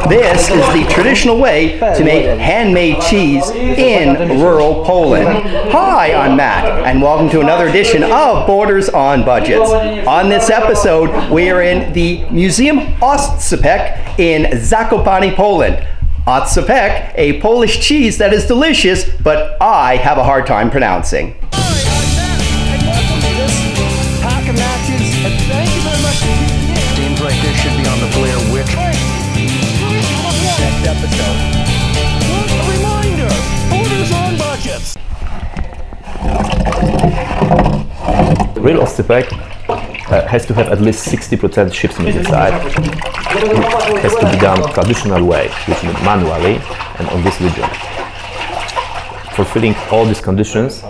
This is the traditional way to make handmade cheese in rural Poland. Hi, I'm Matt, and welcome to another edition of Borders on Budgets. On this episode, we are in the Museum Oscypek in Zakopane, Poland. Oscypek, a Polish cheese that is delicious, but I have a hard time pronouncing. Seems like this should be on the Blair Witch. Next episode. What a reminder! Borders on Budgets! Real Oscypek has to have at least 60% chips meat inside. It has to be done traditional way, which means manually and on this region. Fulfilling all these conditions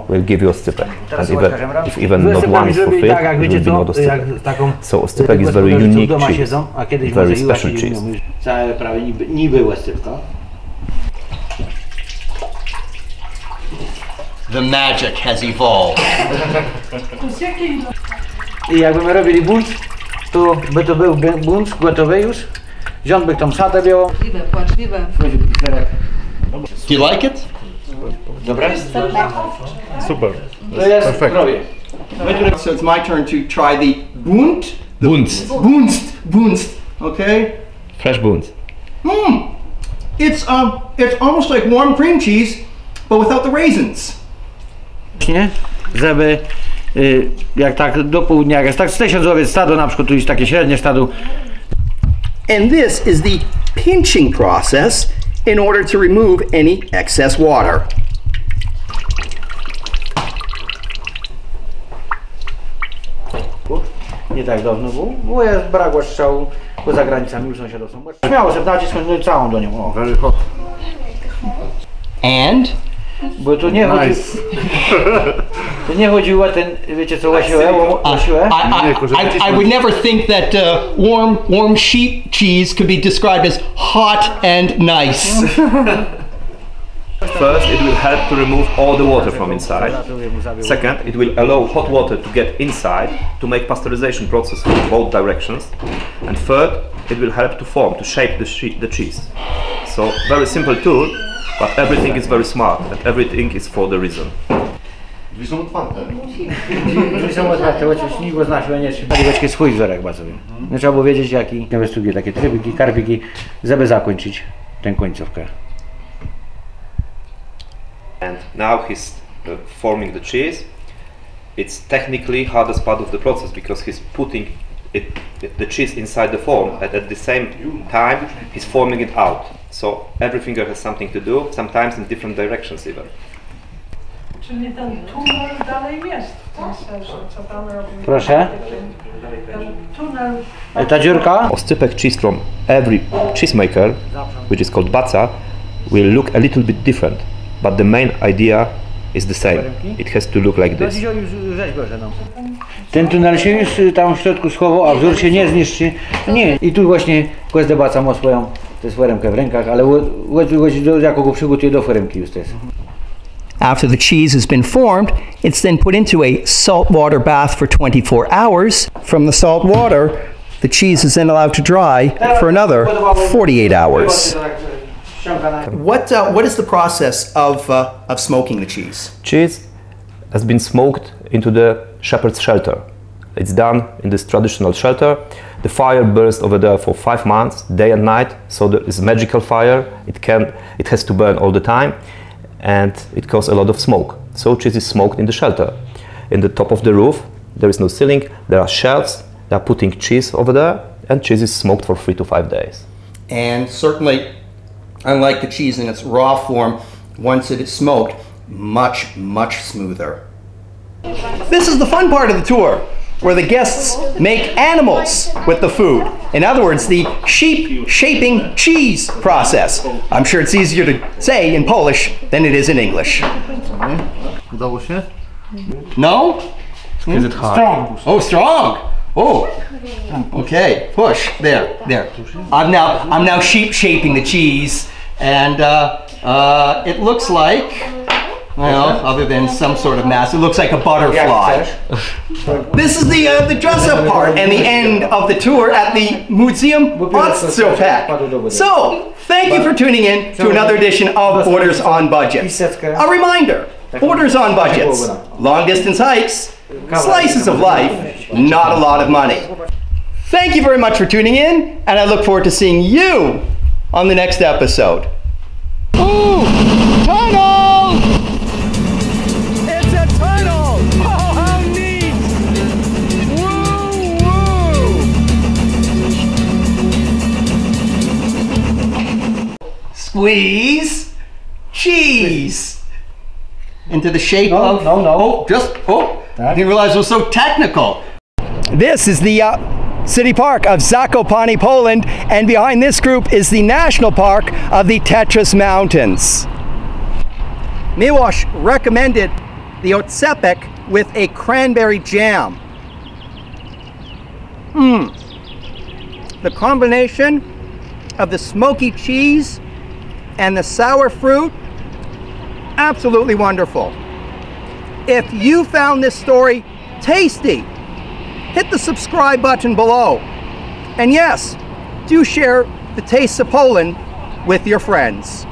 will give you Oscypek. And if even not one is fulfilled, it will be not Oscypek. So Oscypek is very unique cheese, very special cheese. The magic has evolved. I jakbyśmy robili bunt, to by to był bunt gotowy już. Wziąłby tą szatę białą. Płaczliwe. Do you like it? Dobre? Super. To jest zdrowie. So it's my turn to try the bunt. Bunst. Okay. Fresh bunt. It's almost like warm cream cheese, but without the raisins. Nie? Żeby jak tak do południa, jak jest tak z 1000 owiec stado, na przykład tu jest takie średnie stado. And this is the pinching process in order to remove any excess water. Nie tak dawno było, bo jest brak strzału poza granicami u sąsiadów. Śmiało sobie nacisnąć całą do nią. Very hot. And Bo tu nie chodzi, to nie chodziło ten, wiecie co, łasiłę? I would never think that warm sheep cheese could be described as hot and nice. First, it will help to remove all the water from inside. Second, it will allow hot water to get inside to make pasteurization process in both directions. And third, it will help to form, to shape the cheese. So, very simple tool, but everything is very smart and everything is for the reason. Drzwi są otwarte, chociaż nikt go zna się nie trzeba swój wzorek bazowy. Nie trzeba było wiedzieć jaki. Inwestugi takie trybiki, karbiki, żeby zakończyć tę końcówkę. And now he's forming the cheese. It's technically hardest part of the process because he's putting the cheese inside the form and at the same time he's forming it out. So every finger has something to do, sometimes in different directions even. Czyli ten tunel dalej jest w tym serze, co pan robi. Proszę? Ten tunel... Ta dziurka? Oscypek cheese from every cheesemaker, which is called Baca, will look a little bit different, but the main idea is the same. It has to look like this. Ten tunel się już tam w środku schował, a wzór się nie zniszczy. Nie. I tu właśnie kłezdę Baca ma swoją foremkę w rękach, ale jako go przygotuje do foremki już też. After the cheese has been formed, it's then put into a saltwater bath for 24 hours. From the salt water, the cheese is then allowed to dry for another 48 hours. What is the process of smoking the cheese? Cheese has been smoked into the shepherd's shelter. It's done in this traditional shelter. The fire burns over there for 5 months, day and night. So there is magical fire. It has to burn all the time, and it causes a lot of smoke. So cheese is smoked in the shelter. In the top of the roof, there is no ceiling. There are shelves. They are putting cheese over there, and cheese is smoked for 3 to 5 days. And certainly, unlike the cheese in its raw form, once it is smoked, much smoother. This is the fun part of the tour, where the guests make animals with the food. In other words, the sheep shaping cheese process. I'm sure it's easier to say in Polish than it is in English. Udało się? No? Is it hard? Strong. Oh, strong. Oh. Okay. Push. There. I'm now sheep shaping the cheese, and it looks like Well, other than some sort of mass, it looks like a butterfly. This is the dress-up part and the end of the tour at the Museum Ostrowek. So, thank you for tuning in to another edition of Borders on Budgets. A reminder, Borders on Budgets, long-distance hikes, slices of life, not a lot of money. Thank you very much for tuning in, and I look forward to seeing you on the next episode. Ooh, tunnel! It's a tunnel! Oh, how neat! Woo, woo! Squeeze, cheese. Into the shape of... No. I didn't realize it was so technical. This is the City Park of Zakopane, Poland, and behind this group is the National Park of the Tatras Mountains. Miłosz recommended the otsepek with a cranberry jam. The combination of the smoky cheese and the sour fruit, absolutely wonderful. If you found this story tasty, hit the subscribe button below. And yes, do share the tastes of Poland with your friends.